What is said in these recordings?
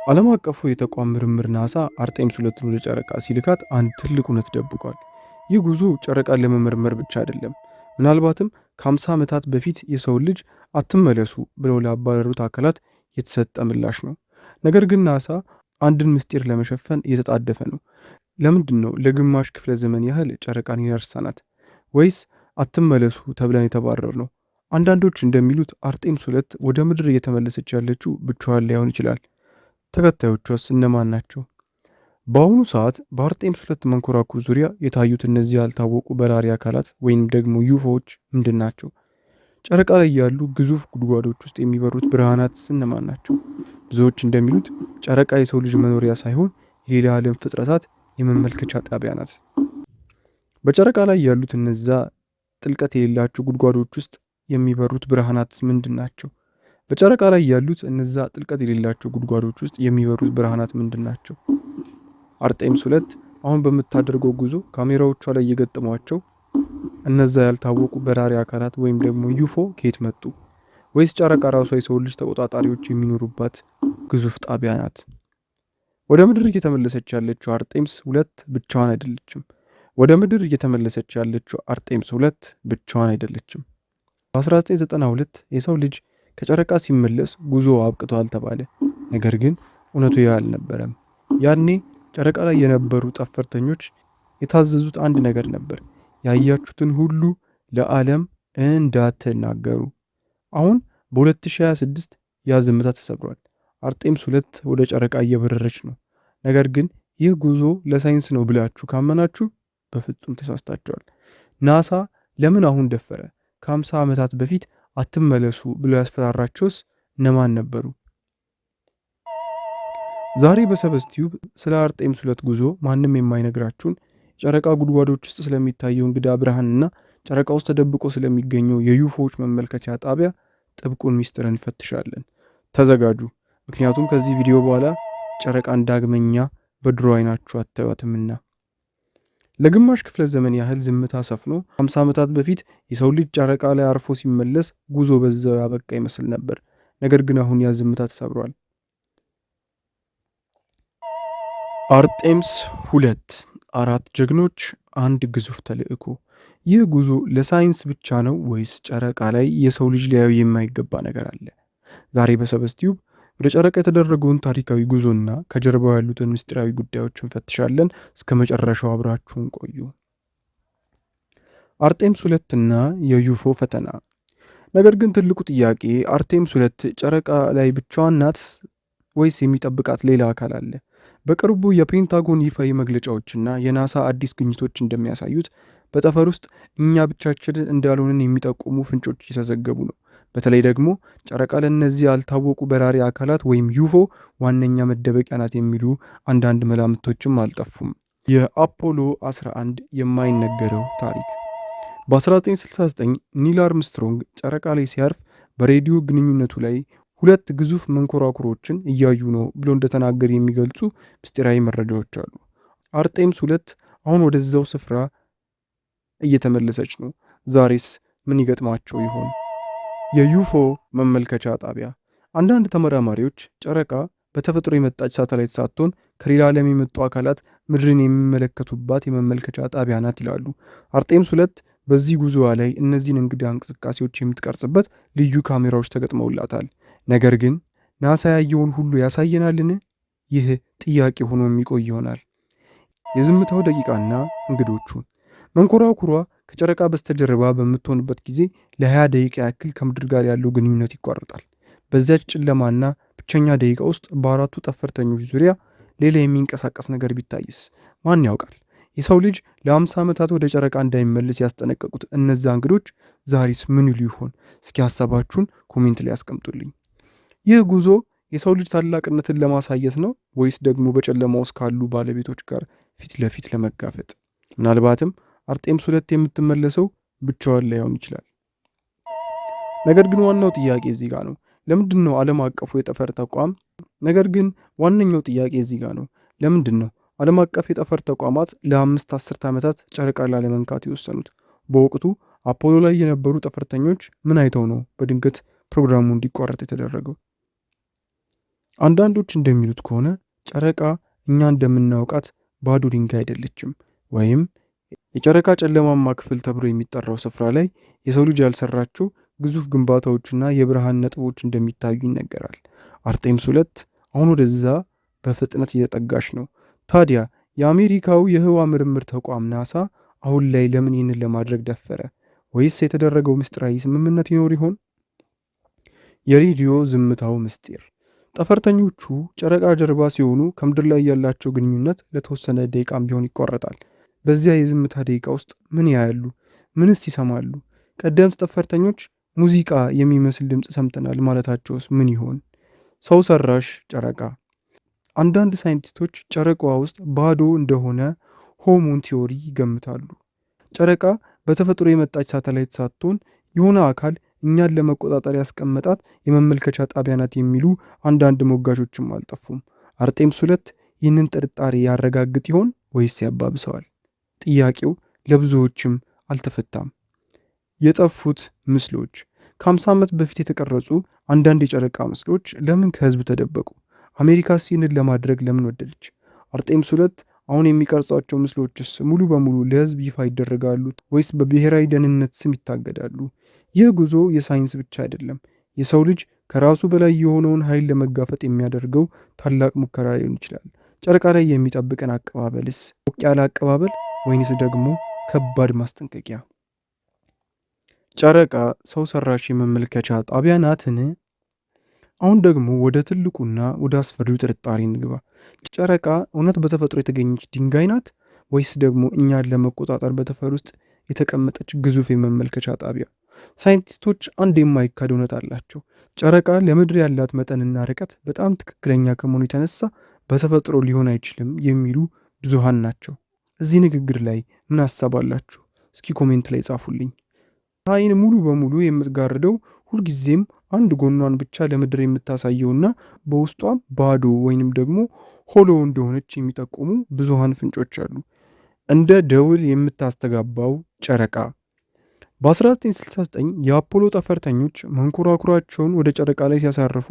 ዓለም አቀፉ የተቋም ምርምር ናሳ አርጤምስ 2ን ወደ ጨረቃ ሲልካት አንድ ትልቅ እውነት ደብቋል። ይህ ጉዞ ጨረቃን ለመመርመር ብቻ አይደለም። ምናልባትም ከ50 ዓመታት በፊት የሰው ልጅ አትመለሱ ብለው ላባረሩት አካላት የተሰጠ ምላሽ ነው። ነገር ግን ናሳ አንድን ምስጢር ለመሸፈን እየተጣደፈ ነው። ለምንድን ነው ለግማሽ ክፍለ ዘመን ያህል ጨረቃን ይረሳናት? ወይስ አትመለሱ ተብለን የተባረር ነው? አንዳንዶች እንደሚሉት አርጤምስ 2 ወደ ምድር እየተመለሰች ያለችው ብቻዋን ላይሆን ይችላል። ተከታዮቿስ እነማን ናቸው? በአሁኑ ሰዓት በአርጤምስ 2 መንኮራኩር ዙሪያ የታዩት እነዚህ ያልታወቁ በራሪ አካላት ወይም ደግሞ ዩፎዎች ምንድን ናቸው? ጨረቃ ላይ ያሉ ግዙፍ ጉድጓዶች ውስጥ የሚበሩት ብርሃናት እነማን ናቸው? ብዙዎች እንደሚሉት ጨረቃ የሰው ልጅ መኖሪያ ሳይሆን የሌላ ዓለም ፍጥረታት የመመልከቻ ጣቢያ ናት። በጨረቃ ላይ ያሉት እነዛ ጥልቀት የሌላቸው ጉድጓዶች ውስጥ የሚበሩት ብርሃናት ምንድን ናቸው? በጨረቃ ላይ ያሉት እነዛ ጥልቀት የሌላቸው ጉድጓዶች ውስጥ የሚበሩት ብርሃናት ምንድን ናቸው? አርጤምስ 2 አሁን በምታደርገው ጉዞ ካሜራዎቿ ላይ የገጠሟቸው እነዛ ያልታወቁ በራሪ አካላት ወይም ደግሞ ዩፎ ከየት መጡ? ወይስ ጨረቃ ራሷ የሰው ልጅ ተቆጣጣሪዎች የሚኖሩባት ግዙፍ ጣቢያ ናት? ወደ ምድር እየተመለሰች ያለችው አርጤምስ 2 ብቻዋን አይደለችም። በ1992 የሰው ልጅ ከጨረቃ ሲመለስ ጉዞ አብቅቷል ተባለ። ነገር ግን እውነቱ ያ አልነበረም። ያኔ ጨረቃ ላይ የነበሩ ጠፈርተኞች የታዘዙት አንድ ነገር ነበር፣ ያያችሁትን ሁሉ ለዓለም እንዳትናገሩ። አሁን በ2026 ያ ዝምታ ተሰብሯል። አርጤምስ 2 ወደ ጨረቃ እየበረረች ነው። ነገር ግን ይህ ጉዞ ለሳይንስ ነው ብላችሁ ካመናችሁ በፍጹም ተሳስታችኋል። ናሳ ለምን አሁን ደፈረ? ከ50 ዓመታት በፊት አትመለሱ ብሎ ያስፈራራቸውስ እነማን ነበሩ? ዛሬ በሰበስቲዩብ ስለ አርጤምስ 2 ጉዞ ማንም የማይነግራችሁን ጨረቃ ጉድጓዶች ውስጥ ስለሚታየው እንግዳ ብርሃንና ጨረቃ ውስጥ ተደብቆ ስለሚገኘው የዩፎዎች መመልከቻ ጣቢያ ጥብቁን ሚስጥር እንፈትሻለን። ተዘጋጁ፣ ምክንያቱም ከዚህ ቪዲዮ በኋላ ጨረቃን ዳግመኛ በድሮ አይናችሁ አታዩትምና። ለግማሽ ክፍለ ዘመን ያህል ዝምታ ሰፍኖ 50 ዓመታት በፊት የሰው ልጅ ጨረቃ ላይ አርፎ ሲመለስ ጉዞ በዛው ያበቃ ይመስል ነበር። ነገር ግን አሁን ያ ዝምታ ተሰብሯል። አርጤምስ 2 4 ጀግኖች፣ አንድ ግዙፍ ተልዕኮ። ይህ ጉዞ ለሳይንስ ብቻ ነው ወይስ ጨረቃ ላይ የሰው ልጅ ሊያዩ የማይገባ ነገር አለ? ዛሬ በሰበስቲዩብ ወደ ጨረቃ የተደረገውን ታሪካዊ ጉዞና ከጀርባው ያሉትን ምስጢራዊ ጉዳዮች እንፈትሻለን። እስከ መጨረሻው አብራችሁን ቆዩ። አርጤምስ 2 እና የዩፎ ፈተና። ነገር ግን ትልቁ ጥያቄ አርጤምስ 2 ጨረቃ ላይ ብቻዋን ናት ወይስ የሚጠብቃት ሌላ አካል አለ? በቅርቡ የፔንታጎን ይፋዊ መግለጫዎችና የናሳ አዲስ ግኝቶች እንደሚያሳዩት በጠፈር ውስጥ እኛ ብቻችንን እንዳልሆንን የሚጠቁሙ ፍንጮች እየተዘገቡ ነው። በተለይ ደግሞ ጨረቃ ለእነዚህ ያልታወቁ በራሪ አካላት ወይም ዩፎ ዋነኛ መደበቂያ ናት የሚሉ አንዳንድ መላምቶችም አልጠፉም። የአፖሎ 11 የማይነገረው ታሪክ። በ1969 ኒል አርምስትሮንግ ጨረቃ ላይ ሲያርፍ በሬዲዮ ግንኙነቱ ላይ 2 ግዙፍ መንኮራኩሮችን እያዩ ነው ብሎ እንደተናገር የሚገልጹ ምስጢራዊ መረጃዎች አሉ። አርጤምስ 2 አሁን ወደዛው ስፍራ እየተመለሰች ነው። ዛሬስ ምን ይገጥማቸው ይሆን? የዩፎ መመልከቻ ጣቢያ። አንዳንድ ተመራማሪዎች ጨረቃ በተፈጥሮ የመጣች ሳተላይት ሳትሆን ከሌላ ዓለም የመጡ አካላት ምድርን የሚመለከቱባት የመመልከቻ ጣቢያ ናት ይላሉ። አርጤምስ 2 በዚህ ጉዞዋ ላይ እነዚህን እንግዳ እንቅስቃሴዎች የምትቀርጽበት ልዩ ካሜራዎች ተገጥመውላታል። ነገር ግን ናሳ ያየውን ሁሉ ያሳየናልን? ይህ ጥያቄ ሆኖ የሚቆይ ይሆናል። የዝምታው ደቂቃና እንግዶቹ። መንኮራኩሯ ከጨረቃ በስተጀርባ በምትሆንበት ጊዜ ለ20 ደቂቃ ያክል ከምድር ጋር ያለው ግንኙነት ይቋረጣል። በዚያች ጨለማና ብቸኛ ደቂቃ ውስጥ በአራቱ ጠፈርተኞች ዙሪያ ሌላ የሚንቀሳቀስ ነገር ቢታይስ? ማን ያውቃል? የሰው ልጅ ለ50 ዓመታት ወደ ጨረቃ እንዳይመለስ ያስጠነቀቁት እነዛ እንግዶች ዛሬስ ምን ይሉ ይሆን? እስኪ ሀሳባችሁን ኮሜንት ላይ ያስቀምጡልኝ። ይህ ጉዞ የሰው ልጅ ታላቅነትን ለማሳየት ነው ወይስ ደግሞ በጨለማ ውስጥ ካሉ ባለቤቶች ጋር ፊት ለፊት ለመጋፈጥ? ምናልባትም አርጤምስ 2 የምትመለሰው ብቻዋን ላይሆን ይችላል። ነገር ግን ዋናው ጥያቄ እዚህ ጋር ነው። ለምንድን ነው ዓለም አቀፉ የጠፈር ተቋም ለምንድን ነው ዓለም አቀፍ የጠፈር ተቋማት ለ5 10 ዓመታት ጨረቃ ላለመንካት የወሰኑት? በወቅቱ አፖሎ ላይ የነበሩ ጠፈርተኞች ምን አይተው ነው በድንገት ፕሮግራሙ እንዲቋረጥ የተደረገው? አንዳንዶች እንደሚሉት ከሆነ ጨረቃ እኛ እንደምናውቃት ባዶ ድንጋይ አይደለችም፣ ወይም የጨረቃ ጨለማማ ክፍል ተብሎ የሚጠራው ስፍራ ላይ የሰው ልጅ ያልሰራቸው ግዙፍ ግንባታዎችና የብርሃን ነጥቦች እንደሚታዩ ይነገራል። አርጤምስ 2 አሁን ወደዛ በፍጥነት እየጠጋች ነው። ታዲያ የአሜሪካው የህዋ ምርምር ተቋም ናሳ አሁን ላይ ለምን ይህንን ለማድረግ ደፈረ? ወይስ የተደረገው ምስጢራዊ ስምምነት ይኖር ይሆን? የሬዲዮ ዝምታው ምስጢር። ጠፈርተኞቹ ጨረቃ ጀርባ ሲሆኑ ከምድር ላይ ያላቸው ግንኙነት ለተወሰነ ደቂቃም ቢሆን ይቋረጣል። በዚያ የዝምታ ደቂቃ ውስጥ ምን ያያሉ? ምንስ ይሰማሉ? ቀደምት ጠፈርተኞች ሙዚቃ የሚመስል ድምፅ ሰምተናል ማለታቸውስ ምን ይሆን? ሰው ሰራሽ ጨረቃ። አንዳንድ ሳይንቲስቶች ጨረቃዋ ውስጥ ባዶ እንደሆነ ሆሞን ቲዮሪ ይገምታሉ። ጨረቃ በተፈጥሮ የመጣች ሳተላይት ሳትሆን የሆነ አካል እኛን ለመቆጣጠር ያስቀመጣት የመመልከቻ ጣቢያ ናት የሚሉ አንዳንድ ሞጋቾችም አልጠፉም። አርጤምስ 2 ይህንን ጥርጣሬ ያረጋግጥ ይሆን ወይስ ያባብሰዋል? ጥያቄው ለብዙዎችም አልተፈታም። የጠፉት ምስሎች። ከ50 ዓመት በፊት የተቀረጹ አንዳንድ የጨረቃ ምስሎች ለምን ከህዝብ ተደበቁ? አሜሪካስ ይህንን ለማድረግ ለምን ወደደች? አርጤምስ 2 አሁን የሚቀርጿቸው ምስሎችስ ሙሉ በሙሉ ለህዝብ ይፋ ይደረጋሉ ወይስ በብሔራዊ ደህንነት ስም ይታገዳሉ? ይህ ጉዞ የሳይንስ ብቻ አይደለም፣ የሰው ልጅ ከራሱ በላይ የሆነውን ኃይል ለመጋፈጥ የሚያደርገው ታላቅ ሙከራ ሊሆን ይችላል። ጨረቃ ላይ የሚጠብቀን አቀባበልስ ሞቅ ያለ አቀባበል ወይንስ ደግሞ ከባድ ማስጠንቀቂያ? ጨረቃ ሰው ሰራሽ የመመልከቻ ጣቢያ ናትን? አሁን ደግሞ ወደ ትልቁና ወደ አስፈሪው ጥርጣሬ እንግባ። ጨረቃ እውነት በተፈጥሮ የተገኘች ድንጋይ ናት ወይስ ደግሞ እኛን ለመቆጣጠር በጠፈር ውስጥ የተቀመጠች ግዙፍ የመመልከቻ ጣቢያ? ሳይንቲስቶች አንድ የማይካድ እውነት አላቸው። ጨረቃ ለምድር ያላት መጠንና ርቀት በጣም ትክክለኛ ከመሆኑ የተነሳ በተፈጥሮ ሊሆን አይችልም የሚሉ ብዙሃን ናቸው። እዚህ ንግግር ላይ ምን አሳባላችሁ? እስኪ ኮሜንት ላይ ጻፉልኝ። ፀሐይን ሙሉ በሙሉ የምትጋርደው ሁልጊዜም አንድ ጎኗን ብቻ ለምድር የምታሳየውና በውስጧም ባዶ ወይንም ደግሞ ሆሎ እንደሆነች የሚጠቁሙ ብዙሃን ፍንጮች አሉ። እንደ ደውል የምታስተጋባው ጨረቃ። በ1969 የአፖሎ ጠፈርተኞች መንኮራኩራቸውን ወደ ጨረቃ ላይ ሲያሳርፉ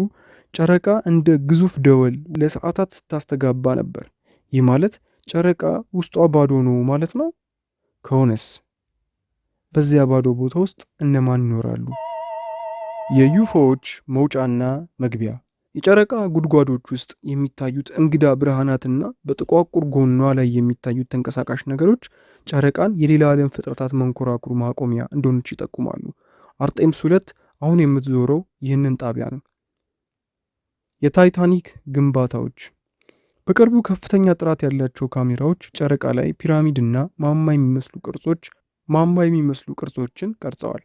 ጨረቃ እንደ ግዙፍ ደወል ለሰዓታት ስታስተጋባ ነበር። ይህ ማለት ጨረቃ ውስጧ ባዶ ነው ማለት ነው? ከሆነስ በዚያ ባዶ ቦታ ውስጥ እነማን ይኖራሉ? የዩፎዎች መውጫና መግቢያ። የጨረቃ ጉድጓዶች ውስጥ የሚታዩት እንግዳ ብርሃናትና በጥቋቁር ጎኗ ላይ የሚታዩት ተንቀሳቃሽ ነገሮች ጨረቃን የሌላ ዓለም ፍጥረታት መንኮራኩር ማቆሚያ እንደሆነች ይጠቁማሉ። አርጤምስ 2 አሁን የምትዞረው ይህንን ጣቢያ ነው። የታይታኒክ ግንባታዎች። በቅርቡ ከፍተኛ ጥራት ያላቸው ካሜራዎች ጨረቃ ላይ ፒራሚድና ማማ የሚመስሉ ቅርጾችን ቀርጸዋል።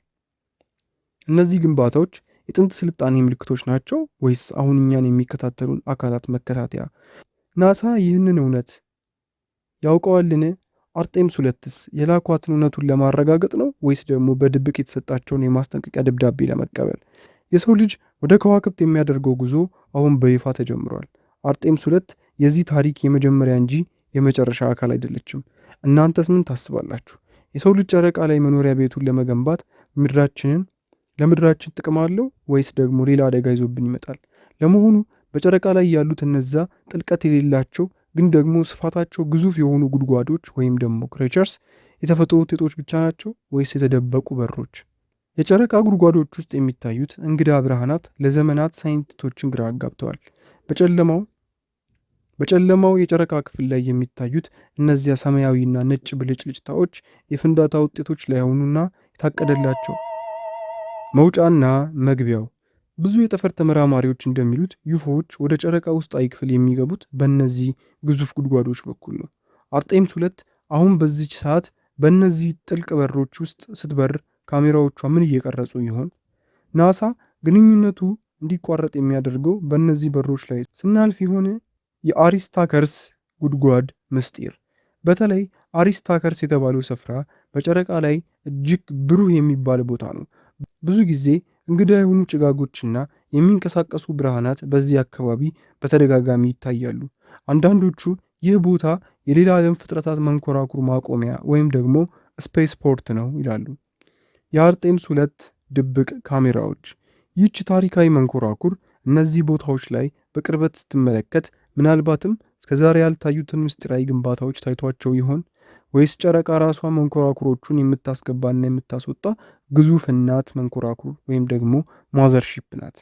እነዚህ ግንባታዎች የጥንት ስልጣኔ ምልክቶች ናቸው ወይስ አሁን እኛን የሚከታተሉን አካላት መከታተያ? ናሳ ይህንን እውነት ያውቀዋልን? አርጤምስ 2ስ የላኳትን እውነቱን ለማረጋገጥ ነው ወይስ ደግሞ በድብቅ የተሰጣቸውን የማስጠንቀቂያ ደብዳቤ ለመቀበል? የሰው ልጅ ወደ ከዋክብት የሚያደርገው ጉዞ አሁን በይፋ ተጀምሯል። አርጤምስ 2 የዚህ ታሪክ የመጀመሪያ እንጂ የመጨረሻ አካል አይደለችም። እናንተስ ምን ታስባላችሁ? የሰው ልጅ ጨረቃ ላይ መኖሪያ ቤቱን ለመገንባት ለምድራችን ጥቅም አለው ወይስ ደግሞ ሌላ አደጋ ይዞብን ይመጣል? ለመሆኑ በጨረቃ ላይ ያሉት እነዛ ጥልቀት የሌላቸው ግን ደግሞ ስፋታቸው ግዙፍ የሆኑ ጉድጓዶች ወይም ደግሞ ክሬቸርስ የተፈጥሮ ውጤቶች ብቻ ናቸው ወይስ የተደበቁ በሮች? የጨረቃ ጉድጓዶች ውስጥ የሚታዩት እንግዳ ብርሃናት ለዘመናት ሳይንቲስቶችን ግራ አጋብተዋል። በጨለማው የጨረቃ ክፍል ላይ የሚታዩት እነዚያ ሰማያዊና ነጭ ብልጭልጭታዎች የፍንዳታ ውጤቶች ላይሆኑና የታቀደላቸው መውጫና መግቢያው። ብዙ የጠፈር ተመራማሪዎች እንደሚሉት ዩፎዎች ወደ ጨረቃ ውስጣዊ ክፍል የሚገቡት በእነዚህ ግዙፍ ጉድጓዶች በኩል ነው። አርጤምስ 2 አሁን በዚች ሰዓት በእነዚህ ጥልቅ በሮች ውስጥ ስትበር ካሜራዎቿ ምን እየቀረጹ ይሆን? ናሳ ግንኙነቱ እንዲቋረጥ የሚያደርገው በእነዚህ በሮች ላይ ስናልፍ ይሆን? የአሪስታከርስ ጉድጓድ ምስጢር። በተለይ አሪስታከርስ የተባለው ስፍራ በጨረቃ ላይ እጅግ ብሩህ የሚባል ቦታ ነው። ብዙ ጊዜ እንግዳ የሆኑ ጭጋጎችና የሚንቀሳቀሱ ብርሃናት በዚህ አካባቢ በተደጋጋሚ ይታያሉ። አንዳንዶቹ ይህ ቦታ የሌላ ዓለም ፍጥረታት መንኮራኩር ማቆሚያ ወይም ደግሞ ስፔስ ፖርት ነው ይላሉ። የአርጤምስ 2 ድብቅ ካሜራዎች። ይህች ታሪካዊ መንኮራኩር እነዚህ ቦታዎች ላይ በቅርበት ስትመለከት ምናልባትም እስከዛሬ ያልታዩትን ምስጢራዊ ግንባታዎች ታይቷቸው ይሆን? ወይስ ጨረቃ ራሷ መንኮራኩሮቹን የምታስገባና የምታስወጣ ግዙፍ እናት መንኮራኩር ወይም ደግሞ ማዘርሺፕ ናት?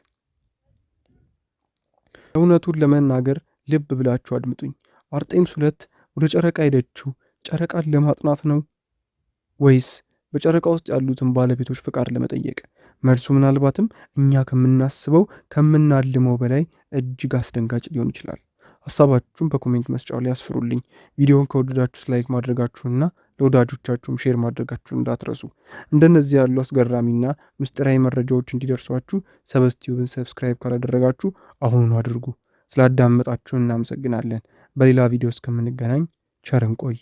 እውነቱን ለመናገር ልብ ብላችሁ አድምጡኝ። አርጤምስ 2 ወደ ጨረቃ ሄደችው ጨረቃን ለማጥናት ነው ወይስ በጨረቃ ውስጥ ያሉትን ባለቤቶች ፍቃድ ለመጠየቅ? መልሱ ምናልባትም እኛ ከምናስበው ከምናልመው በላይ እጅግ አስደንጋጭ ሊሆን ይችላል። ሀሳባችሁን በኮሜንት መስጫው ላይ ያስፍሩልኝ። ቪዲዮውን ከወደዳችሁት ላይክ ማድረጋችሁንና ለወዳጆቻችሁም ሼር ማድረጋችሁን እንዳትረሱ። እንደነዚህ ያሉ አስገራሚና ምስጢራዊ መረጃዎች እንዲደርሷችሁ ሰበስቲዩብን ሰብስክራይብ ካላደረጋችሁ አሁኑኑ አድርጉ። ስላዳመጣችሁን እናመሰግናለን። በሌላ ቪዲዮ እስከምንገናኝ ቸር እንቆይ።